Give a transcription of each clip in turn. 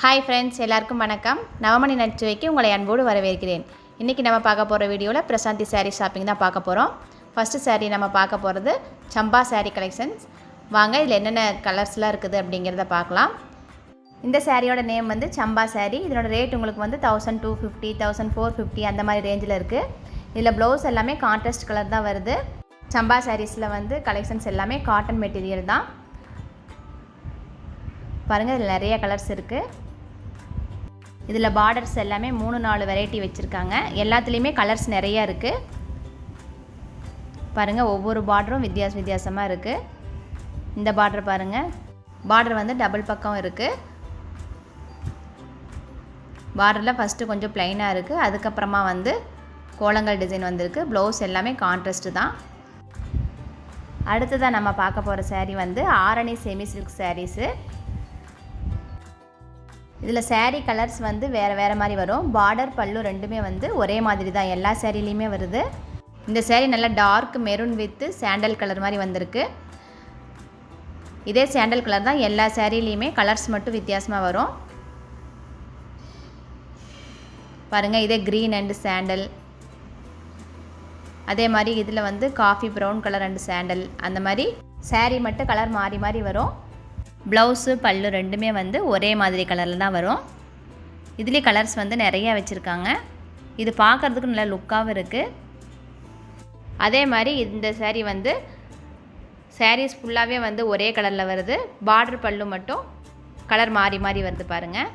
Hi friends, எல்லாருக்கும் வணக்கம். நவமணி நச்சுவைக்கு உங்களை அன்போடு வரவேற்கிறேன். இன்றைக்கி நம்ம பார்க்க போகிற வீடியோவில் பிரசாந்தி சாரீ ஷாப்பிங் தான் பார்க்க போகிறோம். ஃபஸ்ட்டு சாரீ நம்ம பார்க்க போகிறது சம்பா சாரீ கலெக்ஷன்ஸ். வாங்க இதில் என்னென்ன கலர்ஸ்லாம் இருக்குது அப்படிங்கிறத பார்க்கலாம். இந்த சாரியோட நேம் வந்து சம்பா சாரீ. இதனோட ரேட் உங்களுக்கு வந்து 1250, 1450 அந்த மாதிரி ரேஞ்சில் இருக்குது. இதில் ப்ளவுஸ் எல்லாமே கான்ட்ராஸ்ட் கலர் தான் வருது. சம்பா சாரீஸில் வந்து கலெக்ஷன்ஸ் எல்லாமே காட்டன் மெட்டீரியல் தான். பாருங்கள், இதில் நிறைய கலர்ஸ் இருக்குது. இதில் பார்டர்ஸ் எல்லாமே 3-4 வெரைட்டி வச்சுருக்காங்க. எல்லாத்துலேயுமே கலர்ஸ் நிறையா இருக்குது. பாருங்கள், ஒவ்வொரு பார்டரும் வித்தியாசமாக இருக்குது. இந்த பார்டர் பாருங்கள், பார்டர் வந்து டபுள் பக்கம் இருக்குது. பார்டரில் ஃபஸ்ட்டு கொஞ்சம் ப்ளைனாக இருக்குது, அதுக்கப்புறமா வந்து கோலங்கள் டிசைன் வந்திருக்கு. ப்ளவுஸ் எல்லாமே கான்ட்ராஸ்ட்டு தான். அடுத்ததாக நம்ம பார்க்க போகிற சாரீ வந்து ஆரணி செமி சில்க் சாரீஸு. இதில் சாரீ கலர்ஸ் வந்து வேறு மாதிரி வரும். பார்டர் பல்லு ரெண்டுமே வந்து ஒரே மாதிரி தான் எல்லா சாரீலையுமே வருது. இந்த சாரீ நல்லா dark maroon with sandal colour மாதிரி வந்திருக்கு. இதே சாண்டல் கலர் தான் எல்லா சாரீலையுமே, கலர்ஸ் மட்டும் வித்தியாசமாக வரும். பாருங்கள், இதே க்ரீன் அண்டு சாண்டல், அதே மாதிரி இதில் வந்து coffee brown colour and sandal, அந்த மாதிரி சாரீ மட்டும் கலர் மாறி வரும். ப்ளவுஸு பல்லு ரெண்டுமே வந்து ஒரே மாதிரி கலரில் தான் வரும். இதுலேயே கலர்ஸ் வந்து நிறையா வச்சுருக்காங்க. இது பார்க்குறதுக்கு நல்ல லுக்காகவும் இருக்குது. அதே மாதிரி இந்த சாரீ வந்து சாரீஸ் ஃபுல்லாகவே வந்து ஒரே கலரில் வருது. பார்டர் பல்லு மட்டும் கலர் மாறி வருது பாருங்கள்.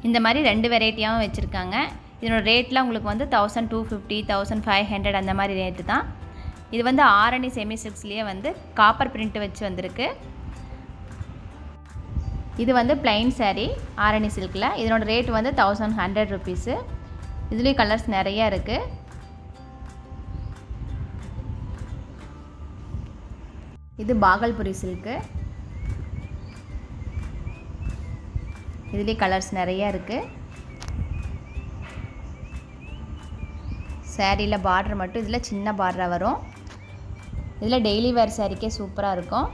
இந்த மாதிரி 2 வெரைட்டியாகவும் வச்சுருக்காங்க. இதனோட ரேட்லாம் உங்களுக்கு வந்து 1250, 1500 அந்த மாதிரி ரேட்டு தான். இது வந்து ஆரணி செமி சில்க்ஸ்லேயே வந்து காப்பர் பிரிண்ட் வச்சு வந்திருக்கு. இது வந்து பிளைன் சாரீ ஆரணி சில்கில். இதனோட ரேட் வந்து 1100 ருபீஸு. இதுலேயும் கலர்ஸ் நிறையா இருக்குது. இது பாகல்புரி சில்க்கு. இதுலேயும் கலர்ஸ் நிறையா இருக்குது. சாரியில் பார்டர் மட்டும் இதில் சின்ன பார்டராக வரும். இதில் டெய்லி வேர் சாரீக்கே சூப்பராக இருக்கும்.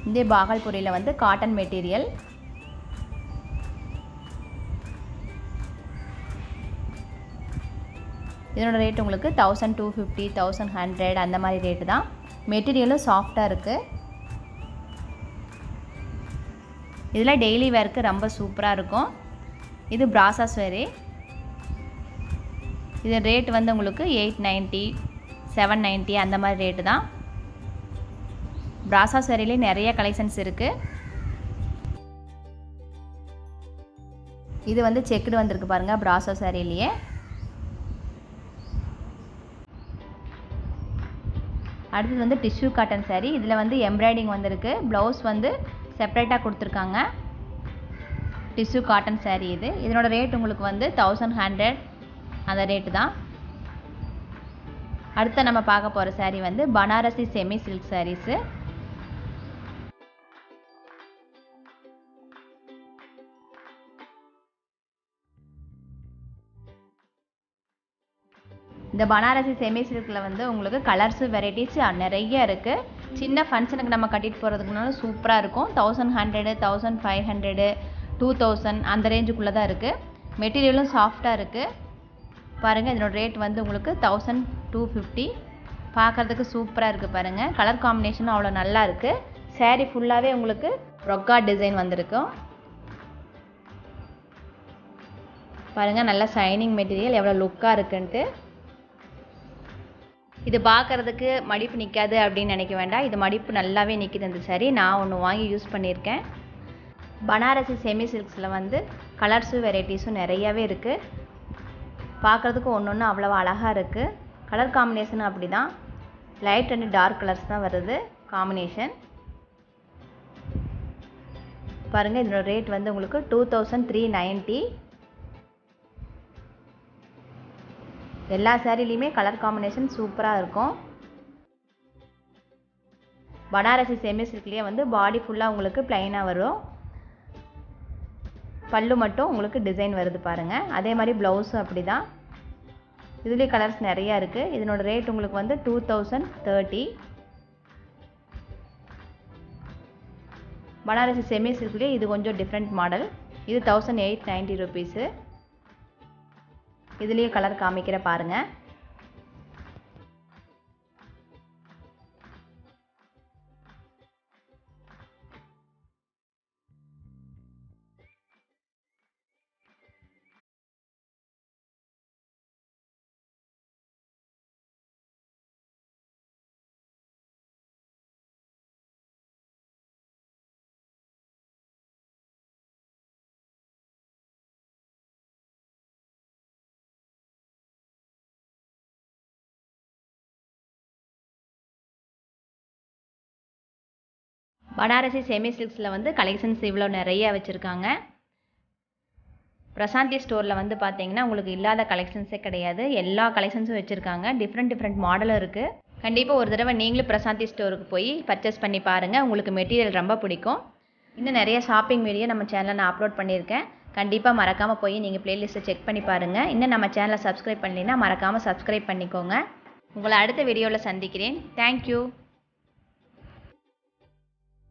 இந்த பாகல்புரியில் வந்து காட்டன் மெட்டீரியல். இதனோட ரேட் உங்களுக்கு 1250, 1100 அந்த மாதிரி ரேட்டு தான். மெட்டீரியலும் சாஃப்டாக இருக்குது. இதில் டெய்லி வேருக்கு ரொம்ப சூப்பராக இருக்கும். இது பிராசா சாரீ. இது ரேட் வந்து உங்களுக்கு 890, 790 அந்த மாதிரி ரேட்டு தான். பிராசா சாரிலே நிறைய கலெக்ஷன்ஸ் இருக்குது. இது வந்து செக்குடு வந்திருக்கு பாருங்கள் பிராசா சாரிலேயே. அடுத்தது வந்து டிஷ்யூ காட்டன் சாரீ. இதில் வந்து எம்ப்ராய்டிங் வந்திருக்கு. ப்ளவுஸ் வந்து செப்பரேட்டாக கொடுத்துருக்காங்க. டிஷ்யூ காட்டன் சாரீ இது. இதனோட ரேட் உங்களுக்கு வந்து 1100 அந்த ரேட்டு தான். அடுத்து நம்ம பார்க்க போகிற சாரீ வந்து பனாரசி செமி சில்க் சாரீஸு. இந்த பனாரசி செமி சில்கில் வந்து உங்களுக்கு கலர்ஸு வெரைட்டிஸ் நிறைய இருக்குது. சின்ன ஃபங்க்ஷனுக்கு நம்ம கட்டிட்டு போகிறதுக்குனாலும் சூப்பராக இருக்கும். 1100, 1500, 2000 அந்த ரேஞ்சுக்குள்ளே தான் இருக்குது. மெட்டீரியலும் சாஃப்டாக இருக்குது. பாருங்கள், இதனோட ரேட் வந்து உங்களுக்கு 1250. பார்க்குறதுக்கு சூப்பராக இருக்குது பாருங்கள். கலர் காம்பினேஷனும் அவ்வளோ நல்லா இருக்குது. சாரீ ஃபுல்லாகவே உங்களுக்கு ரொக்கா டிசைன் வந்திருக்கும். பாருங்கள், நல்லா ஷைனிங் மெட்டீரியல் எவ்வளோ லுக்காக இருக்குன்ட்டு. இது பார்க்குறதுக்கு மடிப்பு நிற்காது அப்படின்னு நினைக்க வேண்டாம். இது மடிப்பு நல்லாவே நிற்கிது. இந்த சாரீ நான் ஒன்று வாங்கி யூஸ் பண்ணியிருக்கேன். பனாரசி செமி சில்க்ஸில் வந்து கலர்ஸும் வெரைட்டிஸும் நிறையாவே இருக்குது. பார்க்குறதுக்கு ஒன்று அவ்வளோ அழகாக இருக்குது. கலர் காம்பினேஷனும் அப்படி தான். லைட் அண்ட் டார்க் கலர்ஸ் தான் வருது காம்பினேஷன். பாருங்கள், இதோட ரேட் வந்து உங்களுக்கு 2390. எல்லா சாரிலையுமே கலர் காம்பினேஷன் சூப்பராக இருக்கும். பனாரசி செமி சில்க்லேயே வந்து பாடி ஃபுல்லாக உங்களுக்கு ப்ளைனாக வரும். பல்லு மட்டும் உங்களுக்கு டிசைன் வருது பாருங்கள். அதே மாதிரி ப்ளவுஸும் அப்படி தான். இதுலேயே கலர்ஸ் நிறையா இருக்குது. இதனோட ரேட் உங்களுக்கு வந்து 2030. பனாரசி செமி சில்க்லேயே இது கொஞ்சம் டிஃப்ரெண்ட் மாடல். இது 1890 ருபீஸு. இதுலேயே கலர் காமிக்கிற பாருங்கள். பனாரசி செமி சில்க்ஸில் வந்து கலெக்ஷன்ஸ் இவ்வளோ நிறைய வச்சுருக்காங்க. பிரசாந்தி ஸ்டோரில் வந்து பார்த்தீங்கன்னா உங்களுக்கு இல்லாத கலெக்ஷன்ஸே கிடையாது. எல்லா கலெக்ஷன்ஸும் வச்சுருக்காங்க. டிஃப்ரெண்ட் மாடலும் இருக்குது. கண்டிப்பாக ஒரு தடவை நீங்களும் பிரசாந்தி ஸ்டோருக்கு போய் பர்ச்சேஸ் பண்ணி பாருங்கள். உங்களுக்கு மெட்டீரியல் ரொம்ப பிடிக்கும். இன்னும் நிறைய ஷாப்பிங் வீடியோ நம்ம சேனலில் நான் அப்லோட் பண்ணியிருக்கேன். கண்டிப்பாக மறக்காமல் போய் நீங்கள் ப்ளேலிஸ்ட்டை செக் பண்ணி பாருங்கள். இன்னும் நம்ம சேனலை சப்ஸ்கிரைப் பண்ணலைன்னா மறக்காமல் சப்ஸ்கிரைப் பண்ணிக்கோங்க. உங்களை அடுத்த வீடியோவில் சந்திக்கிறேன். தேங்க்யூ.